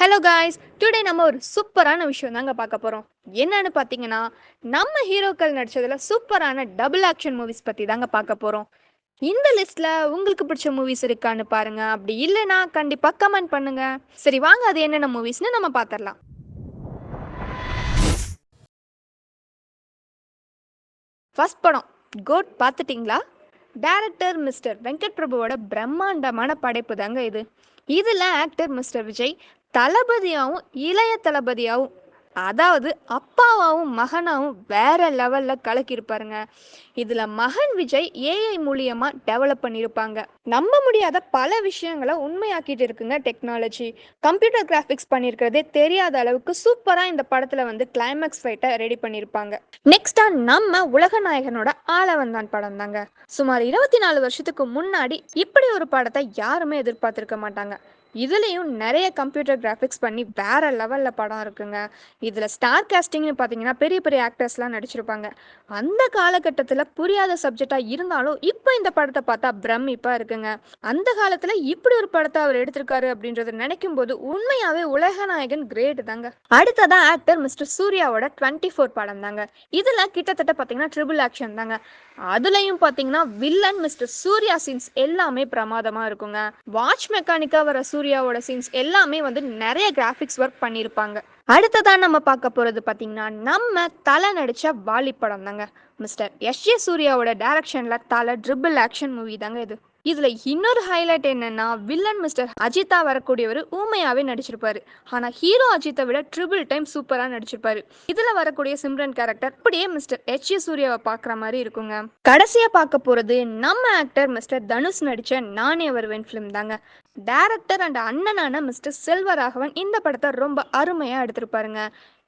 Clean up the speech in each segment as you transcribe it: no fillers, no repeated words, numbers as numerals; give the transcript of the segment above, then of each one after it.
Hello guys, today நம்ம ஒரு சூப்பரான விஷயம் தாங்க பார்க்க போகிறோம். என்னன்னு பார்த்தீங்கன்னா, நம்ம ஹீரோக்கள் நடிச்சதுல சூப்பரான டபுள் ஆக்ஷன் மூவிஸ் பற்றி தாங்க பார்க்க போகிறோம். இந்த லிஸ்ட்ல உங்களுக்கு பிடிச்ச மூவிஸ் இருக்கான்னு பாருங்க. அப்படி இல்லைன்னா கண்டிப்பாக கமெண்ட் பண்ணுங்க. சரி வாங்க, அது என்னென்ன மூவிஸ்னு நம்ம பார்த்துடலாம். ஃபர்ஸ்ட் படம் கோட் பார்த்துட்டிங்களா? டைரக்டர் மிஸ்டர் வெங்கட் பிரபுவோட பிரம்மாண்டமான படைப்பு தாங்க இது. இதில் ஆக்டர் மிஸ்டர் விஜய் தளபதியாகவும் இளைய தளபதியாகவும், அதாவது அப்பாவாகவும் மகனாகவும் வேற லெவலில் கலக்கியிருப்பாருங்க. இதில் மகன் விஜய் ஏஐ மூலியமாக டெவலப் பண்ணியிருப்பாங்க. நம்ப முடியாத பல விஷயங்களை உண்மையாக்கிட்டு இருக்குங்க டெக்னாலஜி. கம்ப்யூட்டர் கிராஃபிக்ஸ் பண்ணியிருக்கிறதே தெரியாத அளவுக்கு சூப்பராக இந்த படத்தில் வந்து கிளைமேக்ஸ் ஃபைட்டை ரெடி பண்ணியிருப்பாங்க. நெக்ஸ்டா நம்ம உலக நாயகனோட ஆளவந்தான் படம் தாங்க. சுமார் 24 வருஷத்துக்கு முன்னாடி இப்படி ஒரு படத்தை யாருமே எதிர்பார்த்திருக்க மாட்டாங்க. இதுலேயும் நிறைய கம்ப்யூட்டர் கிராஃபிக்ஸ் பண்ணி வேற லெவலில் படம் இருக்குங்க. இதில் ஸ்டார் காஸ்டிங்னு பார்த்தீங்கன்னா பெரிய பெரிய ஆக்டர்ஸ்லாம் நடிச்சிருப்பாங்க. அந்த காலகட்டத்தில் புரியாத சப்ஜெக்டாக இருந்தாலும் இப்போ இந்த படத்தை பார்த்தா பிரமிப்பாக இருக்குங்க. அந்த காலத்தில் இப்படி ஒரு படத்தை அவர் எடுத்திருக்காரு அப்படின்றத நினைக்கும் போது உண்மையாகவே உலகநாயகன் கிரேட் தாங்க. அடுத்ததான் ஆக்டர் மிஸ்டர் சூர்யாவோட 24 படம் தாங்க. இதில் கிட்டத்தட்ட பார்த்தீங்கன்னா ட்ரிபிள் ஆக்ஷன் தாங்க. அதுலயும் பார்த்தீங்கன்னா வில்லன் மிஸ்டர் சூர்யா சீன்ஸ் எல்லாமே பிரமாதமாக இருக்குங்க. வாட்ச் மெக்கானிக்காக வர சூர்யாவோட சீன்ஸ் எல்லாமே வந்து நிறைய கிராஃபிக்ஸ் ஒர்க் பண்ணியிருப்பாங்க. அடுத்ததான் நம்ம பார்க்க போகிறது பார்த்தீங்கன்னா நம்ம தலை நடித்த வாலி படம் தாங்க. Mister S J. சூர்யாவோட டைரக்ஷனில் தலை ட்ரிபிள் ஆக்ஷன் மூவி தாங்க இது. இதுல இன்னொரு ஹைலைட் என்னன்னா வில்லன் மிஸ்டர் அஜித்தா வரக்கூடியவர் ஊமையாவே நடிச்சிருப்பாரு. ஆனா ஹீரோ அஜித்தை விட ட்ரிபிள் டைம் சூப்பரா நடிச்சிருப்பாரு. இதுல வரக்கூடிய சிம்ரன் கேரக்டர் அப்படியே மிஸ்டர் எச்.ஏ. சூர்யாவை பார்க்குற மாதிரி இருக்குங்க. கடைசியா பார்க்க போறது நம்ம ஆக்டர் மிஸ்டர் தனுஷ் நடிச்ச நானே வருவேன் ஃபிலிம் தாங்க. டைரக்டர் அண்ட் அண்ணனான மிஸ்டர் செல்வராகவன் இந்த படத்தை ரொம்ப அருமையா எடுத்திருப்பாருங்க.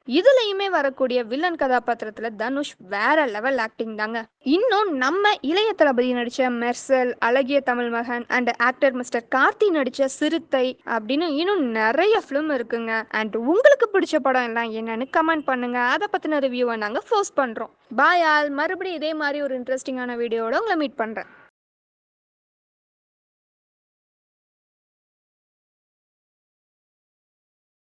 இதுலயுமே வரக்கூடிய வில்லன் கதாபாத்திரத்துல தனுஷ் வேற லெவல் ஆக்டிங் தாங்க. இன்னும் நம்ம இளைய தளபதி நடிச்ச மெர்சல், அழகிய தமிழ் மகன் அண்ட் ஆக்டர் மிஸ்டர் கார்த்தி நடிச்ச சிறுத்தை அப்படின்னு இன்னும் நிறைய ஃபிலிம் இருக்குங்க. அண்ட் உங்களுக்கு பிடிச்ச படம் எல்லாம் என்னன்னு கமெண்ட் பண்ணுங்க. அதை பத்தின ரிவ்யூவை நாங்க போஸ்ட் பண்றோம். Bye all. மறுபடியும் இதே மாதிரி ஒரு இன்ட்ரெஸ்டிங்கான வீடியோட உங்களை மீட் பண்றேன்.